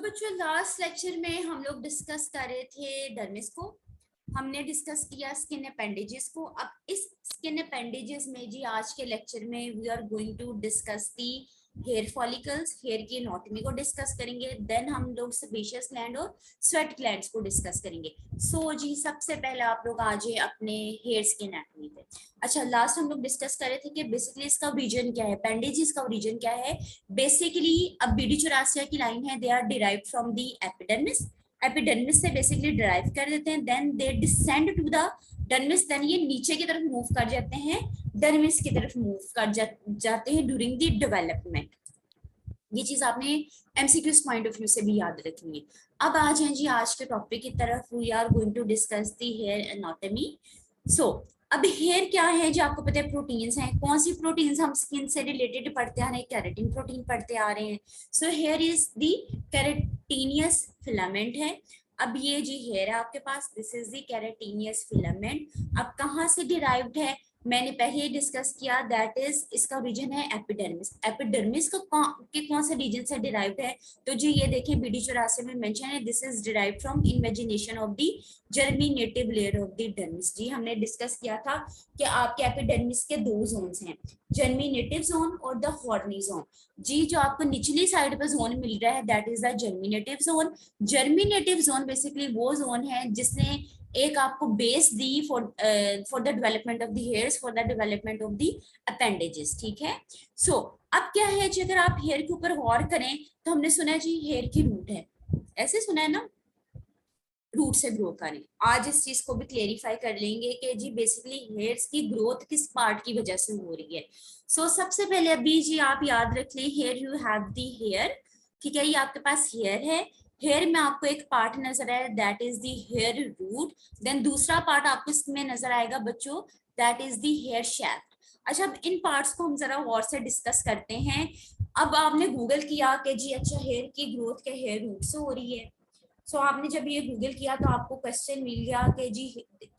बच्चों last lecture में हम लोग डिस्कस कर रहे थे डर्मिस को। हमने डिस्कस किया स्किन अपेंडेजेस को। अब इस स्किन अपेंडेजेस में जी आज के लेक्चर में we are going to discuss the hair follicles, hair की एनाटॉमी को डिस्कस करेंगे। देन हम लोग सेबेशियस ग्लैंड और स्वेट ग्लैंड्स को डिस्कस करेंगे। जी सबसे पहले आप लोग आ जाए अपने हेयर्स की एनाटॉमी पे। अच्छा, लास्ट हम लोग डिस्कस कर रहे थे कि बेसिकली इसका रीजन क्या है, अपेंडेजेस का रीजन क्या है। बेसिकली अब बीडी चौरासिया की लाइन है, they are derived from the epidermis. Epidermis से बेसिकली डिराइव कर देते हैं, then they descend to the dermis, then ये नीचे की तरफ मूव कर जाते हैं, डर्मिस की तरफ मूव कर जाते हैं ड्यूरिंग द डेवलपमेंट। ये चीज आपने एमसीक्यूज पॉइंट ऑफ व्यू से भी याद रखनी है। अब आ जाए जी आज के टॉपिक की तरफ। We are going to discuss the hair anatomy. अब हेयर क्या है जो आपको पता है, प्रोटीन्स हैं। कौन सी प्रोटीन्स हम स्किन से रिलेटेड पढ़ते आ रहे हैं, केराटिन प्रोटीन पढ़ते आ रहे हैं। हेयर इज द केराटिनियस फिलामेंट है। अब ये जी हेयर है आपके पास, दिस इज द केराटिनियस फिलामेंट। अब कहाँ से डिराइव्ड है, मैंने पहले ही डिस्कस किया, दैट इज इसका रीजन है एपिडर्मिस। एपिडर्मिस का कौन से रीजन से डिराइव्ड है, तो जी ये देखिए बीडी 84 में मेंशन है, this is derived from invagination of the germinative layer of the dermis. जी हमने डिस्कस किया था कि आपके एपिडर्मिस के दो जोन्स हैं, जर्मिनेटिव जोन और द हॉर्नी जोन। जी जो आपको निचली साइड पर जोन मिल रहा है that is the germinative zone. Germinative zone basically वो जोन है जिसने एक आपको base the for the development of the hairs, for the development of the appendages. ठीक है। अब क्या है जी, अगर आप हेयर के ऊपर गौर करें तो हमने सुना है जी हेयर की रूट है, ऐसे सुना है ना, रूट से ग्रो करें। आज इस चीज को भी क्लेरिफाई कर लेंगे कि जी बेसिकली हेयर्स की ग्रोथ किस पार्ट की वजह से हो रही है। सबसे पहले अभी जी आप याद रख लें, hair you have the hair. ठीक है, ये आपके पास हेयर है। हेयर में आपको एक पार्ट नजर आया, that is the hair root. Then दूसरा पार्ट आपको इसमें नजर आएगा बच्चों, that is the hair shaft. अच्छा, अब इन पार्ट्स को हम जरा और से डिस्कस करते हैं। अब आपने गूगल किया कि जी अच्छा हेयर की ग्रोथ के हेयर रूट से हो रही है। आपने जब ये गूगल किया तो आपको क्वेश्चन मिल गया कि जी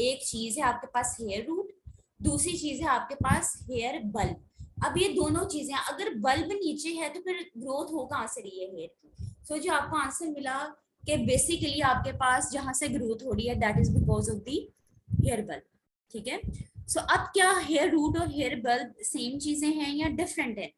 एक चीज है आपके पास हेयर रूट, दूसरी चीज है आपके पास हेयर बल्ब। अब ये दोनों चीजें, अगर बल्ब नीचे है तो फिर ग्रोथ हो कहाँ से रही है हेयर की। जो आपको आंसर मिला कि बेसिकली आपके पास जहां से ग्रोथ हो रही है that is because of the hair bulb. ठीक है। अब क्या हेयर रूट और हेयर बल्ब सेम चीजें हैं या डिफरेंट है।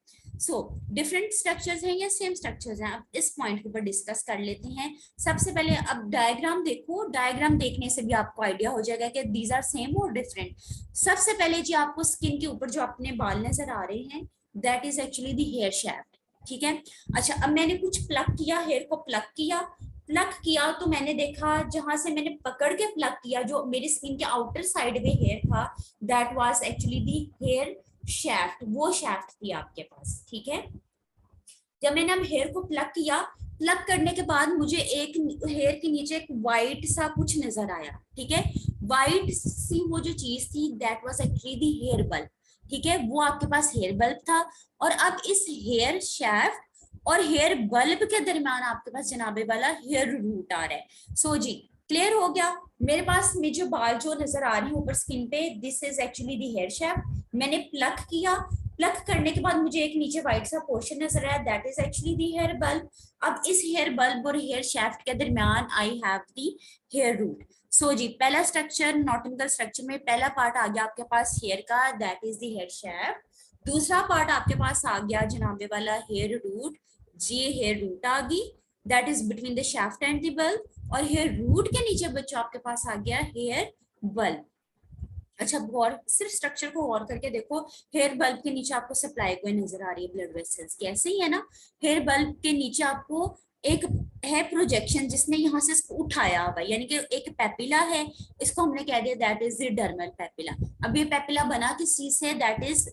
डिफरेंट स्ट्रक्चर्स हैं या सेम स्ट्रक्चर्स हैं, अब इस पॉइंट के ऊपर डिस्कस कर लेते हैं। सबसे पहले अब डायग्राम देखो, डायग्राम देखने से भी आपको आइडिया हो जाएगा कि दीज आर सेम और डिफरेंट। सबसे पहले जी आपको स्किन के ऊपर जो अपने बाल नजर आ रहे हैं that is actually the hair shaft. ठीक है। अच्छा, अब मैंने कुछ प्लक किया, हेयर को प्लक किया। प्लक किया तो मैंने देखा जहां से मैंने पकड़ के प्लक किया, जो मेरी स्किन के आउटर साइड में हेयर था that was actually the hair shaft, वो शैफ्ट थी आपके पास। ठीक है। जब मैंने अब हेयर को प्लक किया, प्लक करने के बाद मुझे एक हेयर के नीचे एक वाइट सा कुछ नजर आया। ठीक है, वाइट सी वो जो चीज थी that was actually the hair bulb. ठीक है, वो आपके पास हेयर बल्ब था। और अब इस हेयर शैफ्ट और हेयर बल्ब के दरमियान आपके पास जनाबे वाला हेयर रूट आ रहा है। जी क्लियर हो गया। मेरे पास में जो बाल जो नजर आ रही है ऊपर स्किन पे, this is actually the hair shaft. मैंने प्लक किया, प्लक करने के बाद मुझे एक नीचे व्हाइट सा पोर्शन नजर आया, that is actually the hair bulb. अब इस हेयर बल्ब और हेयर शैफ्ट के दरमियान I have the hair root. जी पहला स्ट्रक्चर, नॉटिकल स्ट्रक्चर में पहला पार्ट आ गया आपके पास हेयर का, that is the hair shaft. दूसरा पार्ट आपके पास आ गया जनाबे वाला हेयर रूट। जी हेयर रूट आ गई, that is between the shaft and the bulb. और हेयर रूट के नीचे बच्चों आपके पास आ गया हेयर बल्ब। अच्छा, गौर सिर्फ स्ट्रक्चर को गौर करके देखो, हेयर बल्ब के नीचे आपको सप्लाई कोई नजर आ रही है ब्लड वेसल्स की, ऐसे ही है ना। हेयर बल्ब के नीचे आपको एक है प्रोजेक्शन जिसने यहाँ से इसको उठाया हुआ, यानी कि एक पेपिला है, इसको हमने कह दिया that is the dermal papilla. अब ये पेपिला बना किस चीज से, that is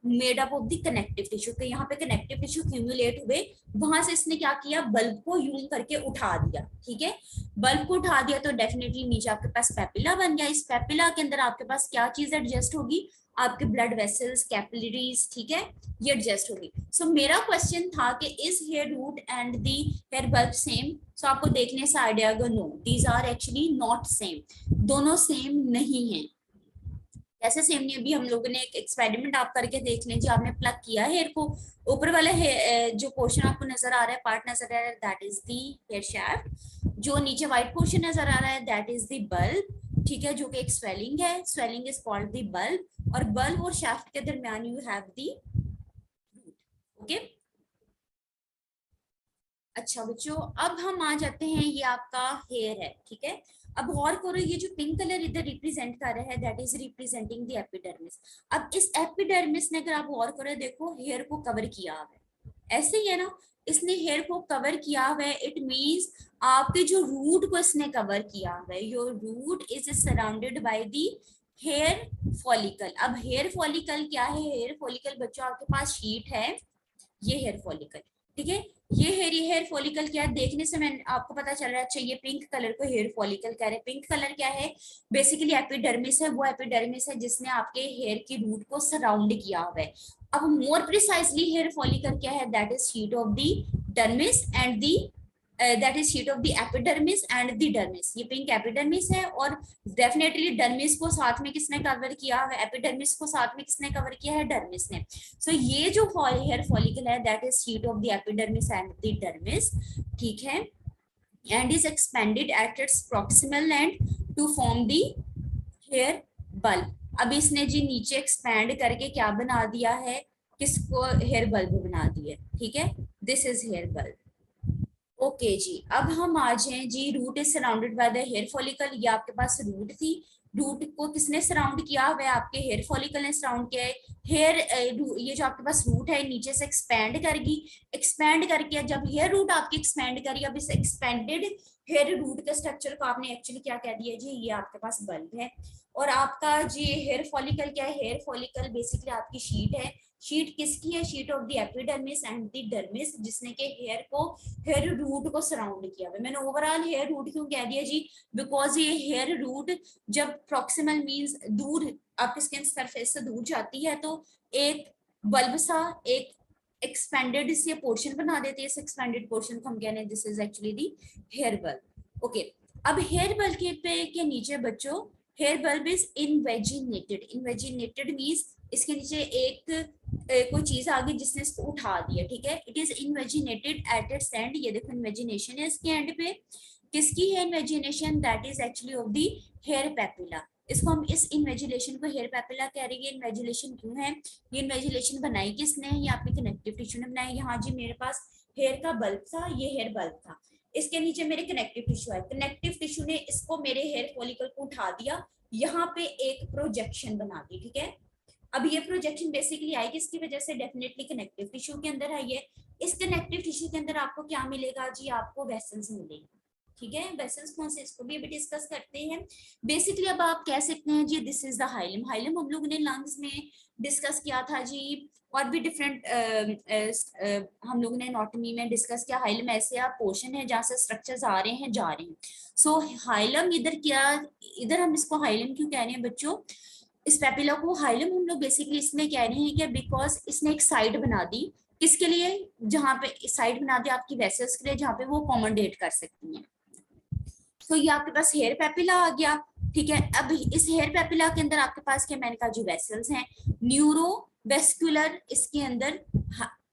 made up of the connective tissue के, यहाँ पे कनेक्टिव टिश्यू क्यूमुलेट हुए, वहां से इसने क्या किया, बल्ब को यूं करके उठा दिया। ठीक है, बल्ब को उठा दिया तो डेफिनेटली नीचे आपके पास पेपिला बन गया। इस पेपिला के अंदर आपके पास क्या चीज एडजस्ट होगी, आपके ब्लड वेसल्स, कैपिलरीज। ठीक है, ये एडजस्ट होगी। मेरा क्वेश्चन था कि is hair root and the hair bulb same. आपको देखने से idea, no these are actually not same, दोनों सेम नहीं है। कैसे सेम नहीं, अभी हम लोगों ने एक एक्सपेरिमेंट आप करके देख लें जी, आपने प्लग किया हेयर को, ऊपर वाला जो पोर्शन आपको नजर आ रहा है, पार्ट नजर आ रहा है, that is the hair shaft. जो नीचे व्हाइट पोर्शन नजर आ रहा है दैट इज दी बल्ब, ठीक है, जो कि एक स्वेलिंग है, swelling is called the bulb, और बल्ब और शाफ्ट के दरमियान you have the root. Okay, अच्छा बच्चों, अब हम आ जाते हैं, ये आपका हेयर है, ठीक है। अब गौर करो, ये जो पिंक कलर इधर रिप्रेजेंट कर रहा है that is representing the epidermis. अब इस एपिडर्मिस ने, अगर आप गौर करो, देखो हेयर को कवर किया हुआ है, ऐसे ही है ना, इसने हेयर को कवर किया हुआ है, इट मींस आपके जो रूट को इसने कवर किया हुआ है, your root is surrounded by the hair follicle. अब हेयर फॉलिकल क्या है? हेयर फॉलिकल बच्चों आपके पास शीट है, ये हेयर फॉलिकल, ठीक है। ये हेयर फॉलिकल क्या है, देखने से मैं आपको पता चल रहा है, अच्छा ये पिंक कलर को हेयर फॉलिकल कह रहे हैं। पिंक कलर क्या है? बेसिकली एपिडर्मिस है, वो एपिडर्मिस है जिसने आपके हेयर की रूट को सराउंड किया हुआ है। अब मोर प्रिसाइजली हेयर फॉलिकल क्या है? That is sheet of the dermis and the that is sheet of the epidermis and the dermis. ये पिंक एपिडर्मिस है, और डेफिनेटली डर्मिस को साथ में किसने कवर किया है? एपिडर्मिस को साथ में किसने कवर किया है? डर्मिस ने। सो ये जो हेयर फॉलिकल है that is sheet of the epidermis and the dermis, ठीक है, and is expanded at its proximal end to form the hair bulb. अब इसने जी नीचे एक्सपैंड करके क्या बना दिया है? किसको? हेयर बल्ब बना दिया, ठीक है, this is hair bulb. Okay जी, अब हम आ जाएं जी, root is surrounded by the hair follicle. ये आपके पास रूट थी, रूट को किसने सराउंड किया हुआ है? आपके हेयर फॉलिकल ने सराउंड किया है। हेयर ये जो आपके पास रूट है नीचे से एक्सपैंड करेगी, एक्सपैंड करके जब हेयर रूट आपकी एक्सपैंड करी, अब इस एक्सपेंडेड हेयर रूट के स्ट्रक्चर को आपने एक्चुअली क्या कह दिया जी? ये आपके पास बल्ब है। और आपका जी हेयर फॉलिकल क्या है? हेयर फॉलिकल बेसिकली आपकी शीट है। शीट किसकी है? Sheet of the epidermis and the dermis, जिसने के हेयर को, हेयर रूट को सराउंड किया हुआ है। मैंने ओवरऑल हेयर रूट क्यों कह दिया जी? बिकॉज ये हेयर रूट जब प्रॉक्सिमल मींस दूर, आपके स्किन सरफेस से दूर जाती है, तो एक बल्ब सा, एक एक्सपेंडेड से पोर्शन बना देती है। इस एक्सपेंडेड पोर्शन को हम कहते हैं this is actually the hair bulb. Okay, अब हेयर बल्ब के नीचे बच्चों, hair bulb is invaginated. Invaginated means इसके नीचे एक कोई चीज आ गई जिसने इसको उठा दिया, ठीक है। It is invaginated at its end, ये देखो इन्वेजिनेशन है इसके एंड पे। किसकी है invagination? That is actually of the hair papilla. इसको हम, इस इन्वेजिलेशन को हेयर पेपिला कह रही है। इन्वेजिलेशन क्यों है? ये इन्वेजिलेशन बनाई किसने है? ये आपके कनेक्टिव टिश्यू ने बनाई। यहाँ जी मेरे पास हेयर का बल्ब था, ये हेयर बल्ब था, इसके नीचे मेरे कनेक्टिव टिश्यू है, कनेक्टिव टिश्यू ने इसको, मेरे हेयर फॉलिकल को उठा दिया, यहाँ पे एक प्रोजेक्शन बना दी, ठीक है। अब ये प्रोजेक्शन बेसिकली आई किसकी वजह से? डेफिनेटली कनेक्टिव टिश्यू के अंदर आई है। इस कनेक्टिव टिश्यू के अंदर आपको क्या मिलेगा जी? आपको वेसल्स मिलेंगे, ठीक है। वेसल्स कौन से, इसको भी अभी डिस्कस करते हैं। बेसिकली अब आप कह सकते हैं जी this is the hilum. Hilum हम लोगों ने लंग्स में डिस्कस किया था जी, और भी डिफरेंट हम लोगों ने एनाटॉमी में डिस्कस किया। हाइलम ऐसे आप पोर्शन है जहाँ से स्ट्रक्चर्स आ रहे हैं, जा रहे हैं। सो हाइलम इधर क्या, इधर हम इसको हाइलम क्यों कह रहे हैं बच्चों? इस पेपिला को हाइलम हम लोग बेसिकली इसमें कह रहे हैं कि बिकॉज इसने एक साइड बना दी, किसके लिए? जहां पे साइड बना दी आपकी वेसल्स के लिए, जहां पे वो कॉमोडेट कर सकती हैं। तो ये आपके पास हेयर पेपिला आ गया, ठीक है। अब इस हेयर पेपिला के अंदर आपके पास क्या, मैंने कहा जो वेसल्स हैं, न्यूरोवेस्कुलर, इसके अंदर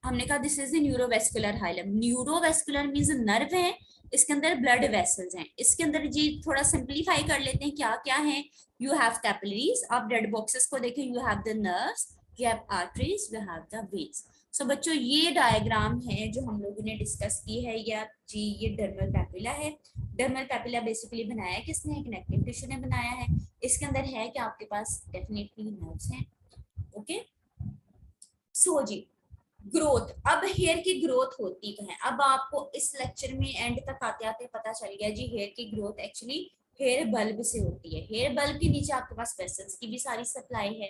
हमने कहा this is the neurovascular hilum. Neurovascular means nerve है, इसके अंदर ब्लड वेसल्स हैं। इसके अंदर जी थोड़ा सिंपलीफाई कर लेते हैं, क्या क्या है? यू हैव कैपिलरीज, आप ब्लड बॉक्सेस को देखें, you have the nerves, you have arteries, you have the veins. So बच्चों ये डायग्राम है जो हम लोगों ने डिस्कस की है, या जी ये डर्मल पेपिला है। डर्मल पेपिला बेसिकली बनाया किसने? कनेक्टिव टिश्यू ने बनाया है। इसके अंदर है कि आपके पास डेफिनेटली नर्व्स हैं। ओके, सो जी ग्रोथ, अब हेयर की ग्रोथ होती है। अब आपको इस लेक्चर में एंड तक आते आते पता चल गया जी हेयर की ग्रोथ एक्चुअली हेयर बल्ब से होती है। हेयर बल्ब के नीचे आपके पास वेसल्स की भी सारी सप्लाई है,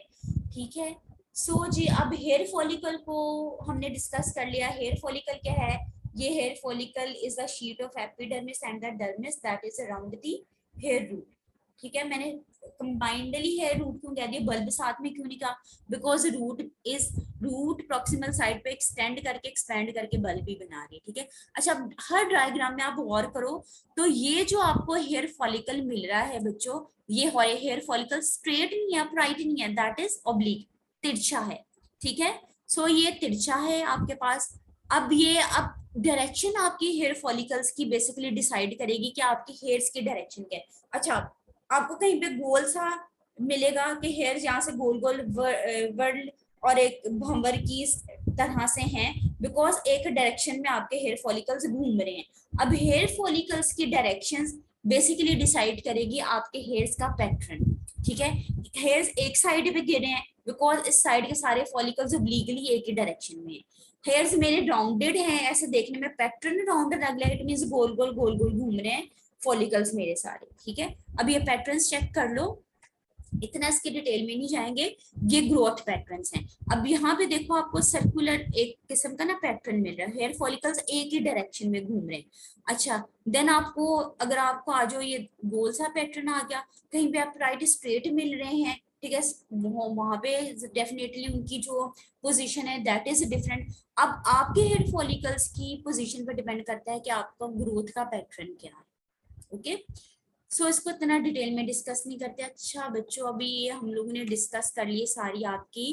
ठीक है। सो जी अब हेयर फॉलिकल को हमने डिस्कस कर लिया। हेयर फॉलिकल क्या है? ये hair follicle is a sheet of epidermis and the dermis that is around the hair root, ठीक है। मैंने कंबाइंडली हेयर रूट क्यों कह दिया, बल्ब साथ में क्यों नहीं कहा, बिकॉज रूट प्रॉक्सिमल साइड पे एक्सटेंड करके एक्सपेंड करके बल्ब भी बना रही है, ठीक है। अच्छा, हर डायग्राम में आप गौर करो तो ये जो आपको हेयर फॉलिकल मिल रहा है बच्चों, ये हेयर फॉलिकल स्ट्रेट नहीं है, अपराइट नहीं है, दैट इज ऑब्लिक, तिरछा है, ठीक है। सो ये तिरछा है आपके पास। अब डायरेक्शन आपकी हेयर फॉलिकल्स की बेसिकली डिसाइड करेगी कि आपकी हेयर्स की डायरेक्शन क्या है। अच्छा, आपको कहीं पे गोल सा मिलेगा कि हेयर यहाँ से गोल गोल वर्ड और एक भंवर की तरह से हैं, बिकॉज एक डायरेक्शन में आपके हेयर फॉलिकल्स घूम रहे हैं। अब हेयर फॉलिकल्स की डायरेक्शंस बेसिकली डिसाइड करेगी आपके हेयर्स का पैटर्न, ठीक है। हेयर्स एक साइड पे गिरे हैं बिकॉज इस साइड के सारे फॉलिकल्स ओब्लिकली एक ही डायरेक्शन में है। हेयर्स मेरे राउंडेड हैं, ऐसे देखने में पैटर्न राउंडेड लग रहा है, इट मींस गोल गोल गोल गोल घूम रहे हैं फॉलिकल्स मेरे सारे, ठीक है। अब ये पैटर्न्स चेक कर लो, इतना इसके डिटेल में नहीं जाएंगे, ये ग्रोथ पैटर्न्स हैं। अब यहाँ पे देखो आपको सर्कुलर एक किस्म का ना पैटर्न मिल रहा है, हेयर फॉलिकल्स एक ही डायरेक्शन में घूम रहे हैं। अच्छा, देन आपको अगर आपको आ जाओ ये गोल सा पैटर्न आ गया, कहीं पे आप राइट स्ट्रेट मिल रहे हैं, ठीक है, वहां पे डेफिनेटली उनकी जो पोजीशन है दैट इज डिफरेंट। अब आपके हेयर फॉलिकल्स की पोजीशन पर डिपेंड करता है कि आपका ग्रोथ का पैटर्न क्या है, ओके। इसको इतना डिटेल में डिस्कस नहीं करते। अच्छा बच्चों, अभी ये हम लोगों ने डिस्कस कर लिए सारी आपकी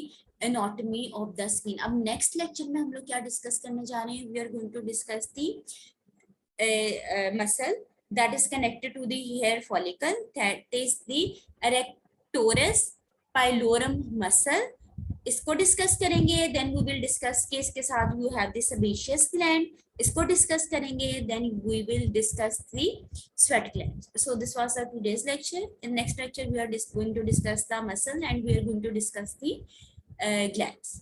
एनाटॉमी ऑफ द स्किन। अब नेक्स्ट लेक्चर में हम लोग क्या डिस्कस करने जा रहे हैं, we are going to discuss the muscle that is connected to the hair follicle, that is the erectorus pilorum muscle, इसको डिस्कस करेंगे। देन वी विल डिस्कस के इसके साथ you have the sebaceous gland, इसको डिस्कस करेंगे। Then we will discuss the sweat gland. So this was our today's lecture. In next lecture we are going to discuss the muscle and we are going to discuss the glands.